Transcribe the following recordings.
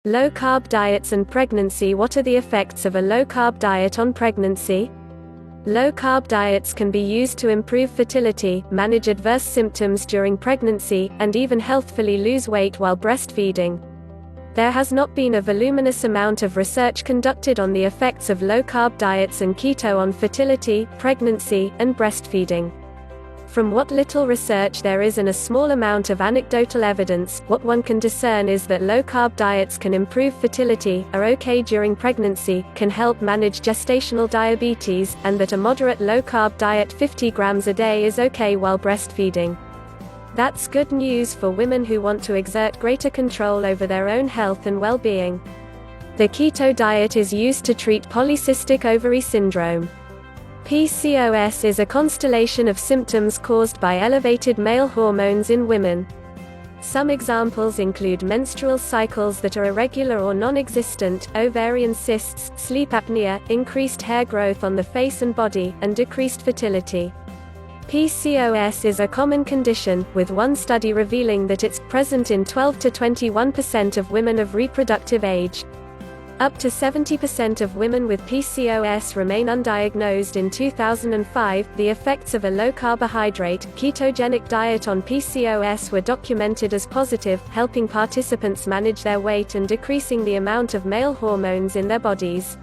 Low-carb diets and pregnancy. What are the effects of a low-carb diet on pregnancy? Low-carb diets can be used to improve fertility, manage adverse symptoms during pregnancy, and even healthfully lose weight while breastfeeding. There has not been a voluminous amount of research conducted on the effects of low-carb diets and keto on fertility, pregnancy, and breastfeeding. From what little research there is and a small amount of anecdotal evidence, what one can discern is that low-carb diets can improve fertility, are okay during pregnancy, can help manage gestational diabetes, and that a moderate low-carb diet 50 grams a day is okay while breastfeeding. That's good news for women who want to exert greater control over their own health and well-being. The keto diet is used to treat polycystic ovary syndrome. PCOS is a constellation of symptoms caused by elevated male hormones in women. Some examples include menstrual cycles that are irregular or non-existent, ovarian cysts, sleep apnea, increased hair growth on the face and body, and decreased fertility. PCOS is a common condition, with one study revealing that it's present in 12 to 21% of women of reproductive age. Up to 70% of women with PCOS remain undiagnosed. In 2005, the effects of a low-carbohydrate, ketogenic diet on PCOS were documented as positive, helping participants manage their weight and decreasing the amount of male hormones in their bodies.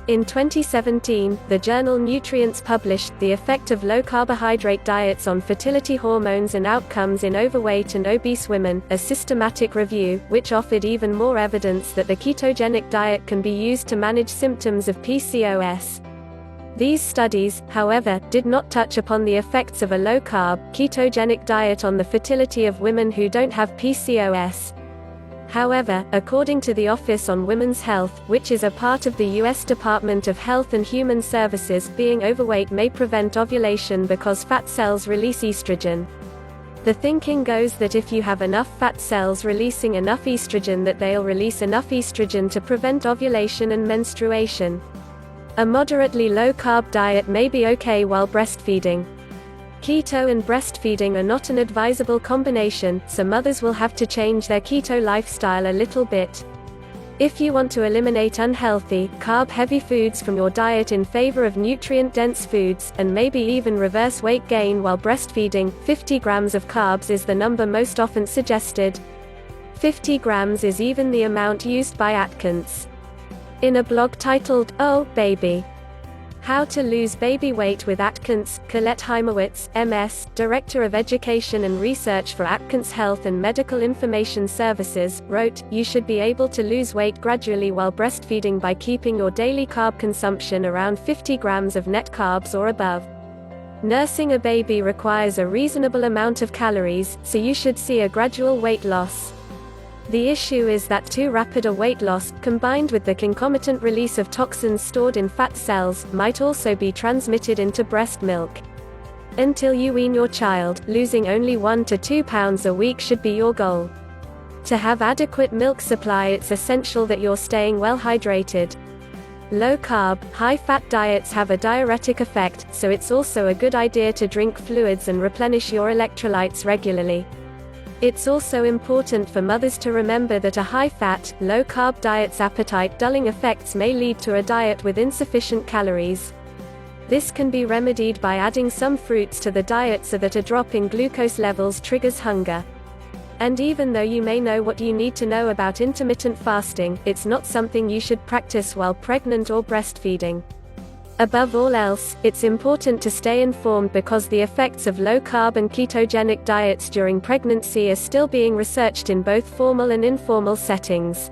In 2017, the journal Nutrients published The Effect of Low-Carbohydrate Diets on Fertility Hormones and Outcomes in Overweight and Obese Women, a systematic review, which offered even more evidence that the ketogenic diet can be used to manage symptoms of PCOS. These studies, however, did not touch upon the effects of a low-carb, ketogenic diet on the fertility of women who don't have PCOS. However, according to the Office on Women's Health, which is a part of the U.S. Department of Health and Human Services, being overweight may prevent ovulation because fat cells release estrogen. The thinking goes that if you have enough fat cells releasing enough estrogen, that they'll release enough estrogen to prevent ovulation and menstruation. A moderately low-carb diet may be okay while breastfeeding. Keto and breastfeeding are not an advisable combination, so mothers will have to change their keto lifestyle a little bit. If you want to eliminate unhealthy, carb-heavy foods from your diet in favor of nutrient-dense foods, and maybe even reverse weight gain while breastfeeding, 50 grams of carbs is the number most often suggested. 50 grams is even the amount used by Atkins. In a blog titled, "Oh, Baby! How to Lose Baby Weight with Atkins," Colette Heimowitz, MS, Director of Education and Research for Atkins Health and Medical Information Services, wrote, "You should be able to lose weight gradually while breastfeeding by keeping your daily carb consumption around 50 grams of net carbs or above. Nursing a baby requires a reasonable amount of calories, so you should see a gradual weight loss. The issue is that too rapid a weight loss, combined with the concomitant release of toxins stored in fat cells, might also be transmitted into breast milk. Until you wean your child, losing only 1 to 2 pounds a week should be your goal. To have adequate milk supply, it's essential that you're staying well hydrated. Low-carb, high-fat diets have a diuretic effect, so it's also a good idea to drink fluids and replenish your electrolytes regularly. It's also important for mothers to remember that a high-fat, low-carb diet's appetite-dulling effects may lead to a diet with insufficient calories. This can be remedied by adding some fruits to the diet so that a drop in glucose levels triggers hunger. And even though you may know what you need to know about intermittent fasting, it's not something you should practice while pregnant or breastfeeding. Above all else, it's important to stay informed because the effects of low-carb and ketogenic diets during pregnancy are still being researched in both formal and informal settings.